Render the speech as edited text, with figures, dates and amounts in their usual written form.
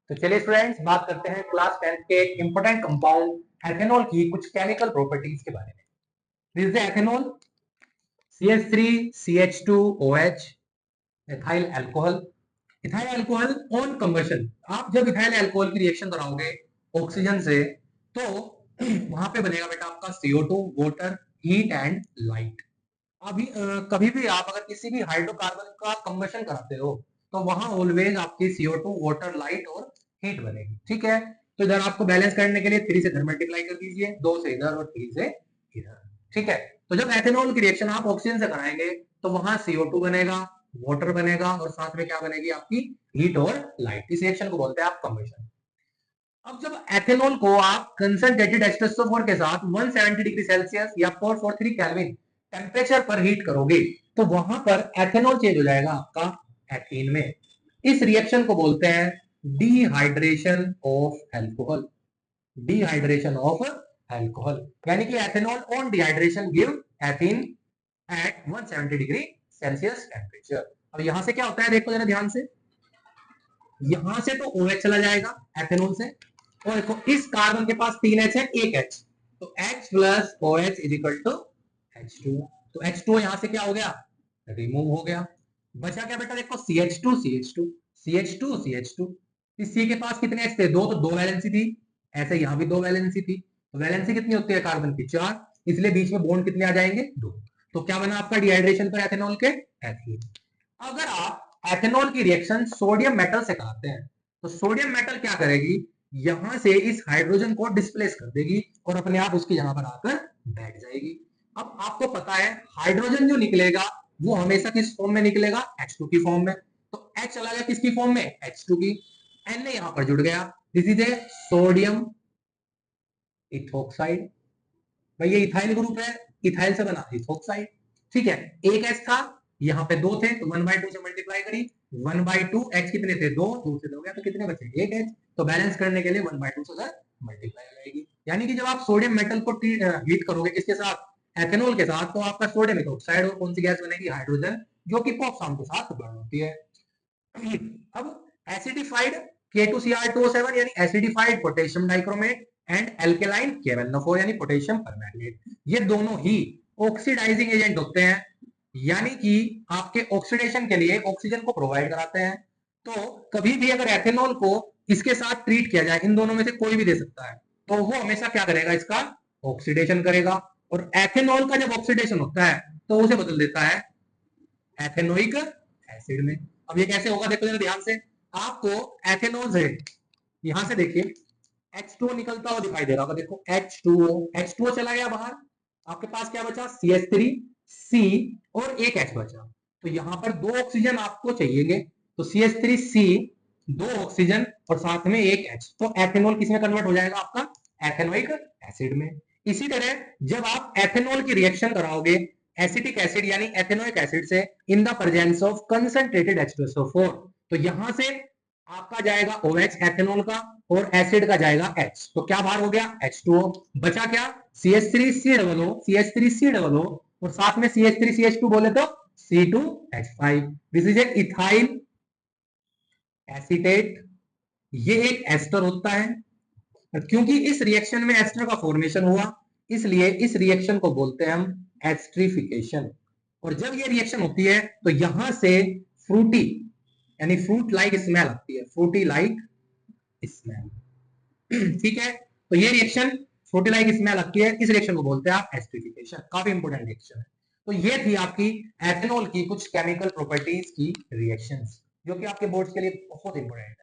तो चलिए स्टूडेंट्स बात करते हैं क्लास 10th के इंपोर्टेंट कंपाउंड एथेनॉल की कुछ केमिकल प्रॉपर्टीज के बारे में। This is ethanol CH3CH2OH ethyl alcohol. Ethyl alcohol on combustion, आप जब इथाइल अल्कोहल की रिएक्शन कराओगे ऑक्सीजन से तो वहां पे बनेगा बेटा आपका CO2 water heat and light. अभी कभी भी आप अगर किसी भी हाइड्रोकार्बन का कंबशन कराते हो तो वहां ऑलवेज आपकी CO2 वाटर लाइट और हीट बनेगी। ठीक है, तो इधर आपको बैलेंस करने के लिए 3 से इधर मल्टीप्लाई कर दीजिए, 2 से इधर और 3 से इधर। ठीक है, तो जब एथेनॉल की रिएक्शन आप ऑक्सीजन से कराएंगे तो वहां CO2 बनेगा, वाटर बनेगा और साथ में क्या बनेगी आपकी हीट और लाइट। इस रिएक्शन को बोलते हैं आप कंबशन। अब जब एथेनॉल को आप कंसंट्रेटेड H2SO4 के साथ 170 डिग्री सेल्सियस या 443 केल्विन टेम्परेचर पर हीट करोगे तो वहां पर एथेनॉल चेंज हो जाएगा आपका एथीन में। इस रिएक्शन को बोलते हैं dehydration of alcohol. Dehydration of alcohol यानी कि ethanol on dehydration give ethene at 170 degree Celsius temperature. अब यहां से क्या होता है देखो जरा ध्यान से, यहां से तो OH चला जाएगा एथेनॉल से और देखो इस कार्बन के पास 3 H है, 1 H, तो H plus OH is equal to H2। तो H2 यहां से क्या हो गया, रिमूव हो गया। बचा क्या बेटा देखो CH2 CH2 CH2 CH2। इस C के पास कितने H थे, दो, तो दो वैलेंसी थी, ऐसे यहां भी दो वैलेंसी थी। तो वैलेंसी कितनी होती है कार्बन की, 4, इसलिए बीच में बॉन्ड कितने आ जाएंगे, 2। तो क्या बना आपका डिहाइड्रेशन पर एथेनॉल के एथीन। अगर आप एथेनॉल की रिएक्शन सोडियम मेटल से कराते हैं तो सोडियम मेटल क्या करेगी, यहां से इस हाइड्रोजन को डिस्प्लेस कर देगी और अपने आप उसकी जगह पर आकर बैठ जाएगी। अब आपको पता है हाइड्रोजन जो निकलेगा वो हमेशा किस फॉर्म में निकलेगा, H2 की फॉर्म में। तो H चला गया किसकी फॉर्म में, H2 की, Na यहां पर जुड़ गया, this is a sodium ethoxide. भाई ये इथाइल ग्रुप है, इथाइल से बना इथोक्साइड। ठीक है, एक H था, यहाँ पे 2 थे तो 1/2 से मल्टीप्लाई करी, 1/2 H कितने थे, 2, 2 से 2 गया तो कितने बचे, 1 H। तो बैलेंस करने के लिए 1/2 से मल्टीप्लाई हो जाएगी। यानी कि जब आप सोडियम मेटल को हीट करोगे किसके साथ, एथेनॉल के साथ, तो आपका सोडियम इथोक्साइड और कौन सी गैस बनेगी, हाइड्रोजन, जो कि पॉक्साम के साथ बर्न होती है। अब एसिडिफाइड K2Cr2O7 यानी acidified potassium dichromate and alkaline K1O4 यानी पोटेशियम परमैंगनेट, ये दोनों ही ऑक्सीडाइजिंग एजेंट होते हैं, यानी कि आपके ऑक्सीडेशन के लिए ऑक्सीजन को प्रोवाइड कराते हैं। तो कभी भी अगर एथेनॉल को इसके साथ ट्रीट किया जाए, इन दोनों में से कोई भी दे सकता है, तो वो हमेशा क्या करेगा, इसका ऑक्सीडेशन करेगा। और एथेनॉल का जब ऑक्सीडेशन होता है तो उसे बदल देता है एथेनोइक एसिड में। अब ये कैसे होगा देखो जरा ध्यान से, आपको एथेनॉल से यहां से देखिए H2O निकलता हुआ दिखाई दे रहा होगा, देखो H2O चला गया बाहर, आपके पास क्या बचा CH3C और एक H बचा। तो यहां पर 2 ऑक्सीजन आपको चाहिए, तो CH3C 2 ऑक्सीजन और साथ में एक H, तो एथेनॉल किसमें कन्वर्ट हो जाएगा आपका एथेनोइक एसिड में। इसी तरह जब आप एथेनॉल की रिएक्शन कराओगे एसिटिक एसिड यानी एथेनोइक एसिड से in the presence of concentrated H2SO4, तो यहां से आपका जाएगा OH एथेनॉल का और एसिड का जाएगा H, तो क्या बाहर हो गया H2O, बचा क्या CH3C, और साथ में CH3CH2 बोले तो C2H5। This is a ethyl acetate, ये एक एस्टर होता है। क्योंकि इस रिएक्शन में एस्टर का फॉर्मेशन हुआ इसलिए इस रिएक्शन को बोलते हैं हम एस्ट्रिफिकेशन। और जब ये रिएक्शन होती है तो यहां से फ्रूटी यानी फ्रूट लाइक स्मेल आती है, फ्रूटी लाइक स्मेल। ठीक है, तो ये रिएक्शन फ्रूटी लाइक स्मेल आती है, इस रिएक्शन को बोलते हैं आप एस्ट्रिफिकेशन। काफी इंपोर्टेंट रिएक्शन है। तो ये थी आपकी एथेनॉल की कुछ केमिकल प्रॉपर्टीज की रिएक्शंस, जो कि आपके बोर्ड्स के लिए बहुत इंपोर्टेंट है।